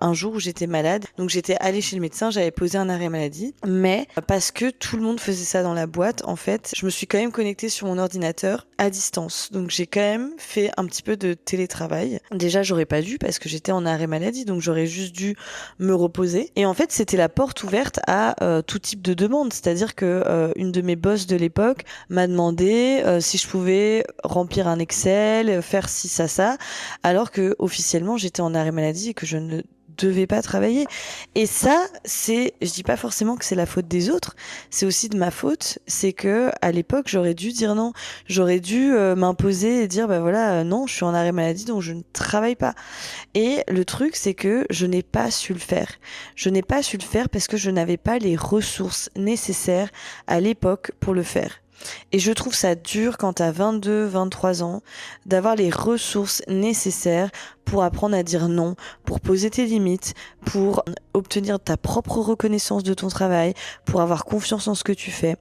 un jour où j'étais malade. Donc j'étais allée chez le médecin, j'avais posé un arrêt maladie. Mais parce que tout le monde faisait ça dans la boîte, en fait, je me suis quand même connectée sur mon ordinateur à distance. Donc j'ai quand même fait un petit peu de télétravail. Déjà, j'aurais pas dû parce que j'étais en arrêt maladie, donc j'aurais juste dû me reposer. Et en fait, c'était la porte ouverte à tout type de demande. C'est-à-dire que une de mes boss de l'époque m'a demandé si je pouvais remplir un Excel, faire ci, ça, alors que officiellement j'étais en arrêt maladie et que je ne devais pas travailler. Et ça, je dis pas forcément que c'est la faute des autres, c'est aussi de ma faute. C'est que à l'époque, j'aurais dû dire non. J'aurais dû m'imposer et dire, bah voilà, non, je suis en arrêt maladie, donc je ne travaille pas. Et le truc, c'est que je n'ai pas su le faire. Je n'ai pas su le faire parce que je n'avais pas les ressources nécessaires à l'époque pour le faire. Et je trouve ça dur quand t'as 22, 23 ans, d'avoir les ressources nécessaires pour apprendre à dire non, pour poser tes limites, pour obtenir ta propre reconnaissance de ton travail, pour avoir confiance en ce que tu fais.